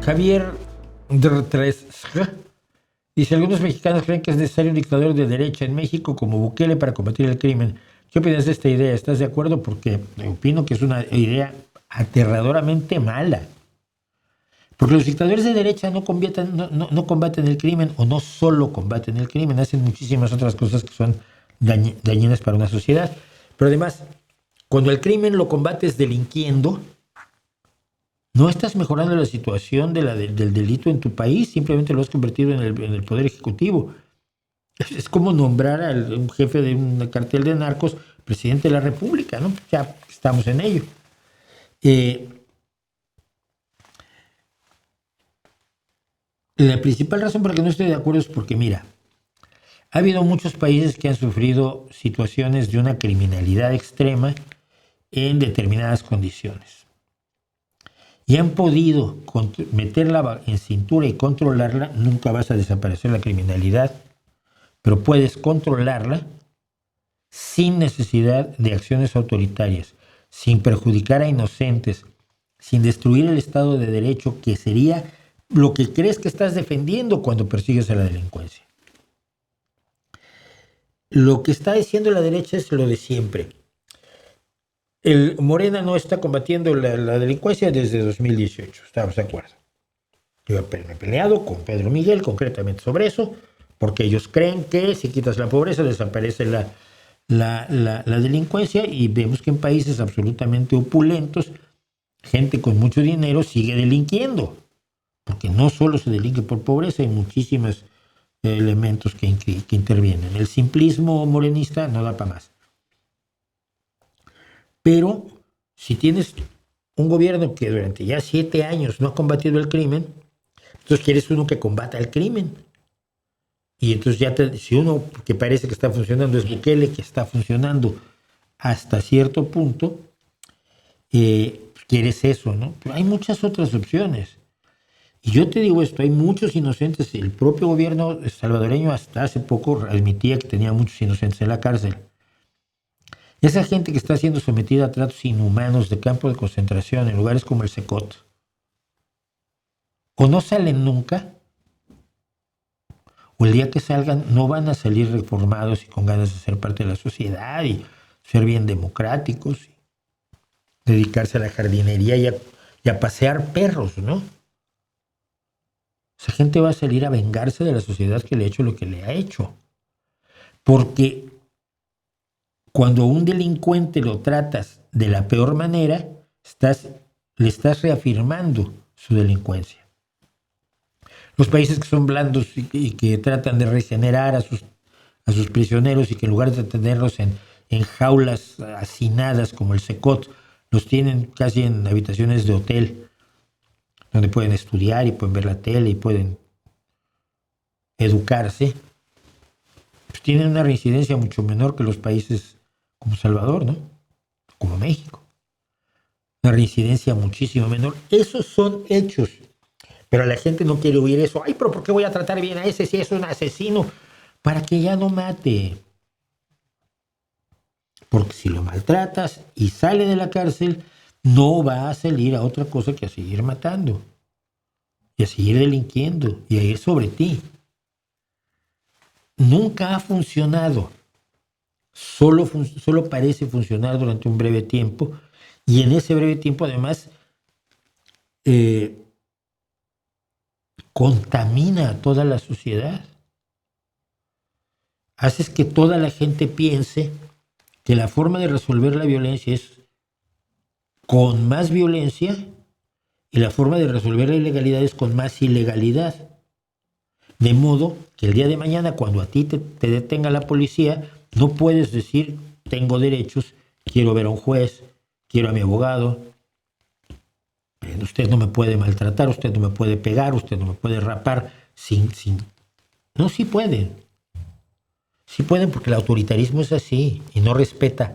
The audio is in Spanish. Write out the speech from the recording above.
Javier Drtresca dice: algunos mexicanos creen que es necesario un dictador de derecha en México como Bukele para combatir el crimen. ¿Qué opinas de esta idea? ¿Estás de acuerdo? Porque opino que es una idea aterradoramente mala. Porque los dictadores de derecha no combaten el crimen, o no solo combaten el crimen, hacen muchísimas otras cosas que son dañinas para una sociedad. Pero además, cuando el crimen lo combates delinquiendo, no estás mejorando la situación del delito en tu país, simplemente lo has convertido en el poder ejecutivo. Es como nombrar a un jefe de un cartel de narcos presidente de la República, ¿no? Ya estamos en ello. La principal razón por la que no estoy de acuerdo es porque, mira, ha habido muchos países que han sufrido situaciones de una criminalidad extrema en determinadas condiciones. Y han podido meterla en cintura y controlarla. Nunca vas a desaparecer la criminalidad, pero puedes controlarla sin necesidad de acciones autoritarias, sin perjudicar a inocentes, sin destruir el Estado de Derecho, que sería lo que crees que estás defendiendo cuando persigues a la delincuencia. Lo que está diciendo la derecha es lo de siempre. El Morena no está combatiendo la delincuencia desde 2018, estamos de acuerdo. Yo me he peleado con Pedro Miguel concretamente sobre eso, porque ellos creen que si quitas la pobreza desaparece la delincuencia, y vemos que en países absolutamente opulentos, gente con mucho dinero sigue delinquiendo, porque no solo se delinque por pobreza, hay muchísimos elementos que intervienen. El simplismo morenista no da para más. Pero si tienes un gobierno que durante ya 7 años no ha combatido el crimen, entonces quieres uno que combata el crimen. Y entonces si uno que parece que está funcionando es Bukele, que está funcionando hasta cierto punto, quieres eso, ¿no? Pero hay muchas otras opciones. Y yo te digo esto, hay muchos inocentes. El propio gobierno salvadoreño hasta hace poco admitía que tenía muchos inocentes en la cárcel. Esa gente que está siendo sometida a tratos inhumanos de campo de concentración en lugares como el Secot, o no salen nunca, o el día que salgan no van a salir reformados y con ganas de ser parte de la sociedad y ser bien democráticos, y dedicarse a la jardinería y a pasear perros, ¿no? Esa gente va a salir a vengarse de la sociedad que le ha hecho lo que le ha hecho. Porque cuando a un delincuente lo tratas de la peor manera, le estás reafirmando su delincuencia. Los países que son blandos y que tratan de regenerar a sus prisioneros, y que en lugar de tenerlos en jaulas hacinadas como el Secot, los tienen casi en habitaciones de hotel, donde pueden estudiar y pueden ver la tele y pueden educarse, pues tienen una reincidencia mucho menor que los países como Salvador, ¿no? Como México. Una reincidencia muchísimo menor. Esos son hechos. Pero la gente no quiere oír eso. Ay, pero ¿por qué voy a tratar bien a ese si es un asesino? Para que ya no mate. Porque si lo maltratas y sale de la cárcel, no va a salir a otra cosa que a seguir matando, y a seguir delinquiendo, y a ir sobre ti. Nunca ha funcionado. Solo parece funcionar durante un breve tiempo, y en ese breve tiempo además contamina a toda la sociedad. Haces que toda la gente piense que la forma de resolver la violencia es con más violencia, y la forma de resolver la ilegalidad es con más ilegalidad. De modo que el día de mañana, cuando a ti te detenga la policía, no puedes decir: tengo derechos, quiero ver a un juez, quiero a mi abogado, usted no me puede maltratar, usted no me puede pegar, usted no me puede rapar. No, sí pueden. Sí pueden, porque el autoritarismo es así y no respeta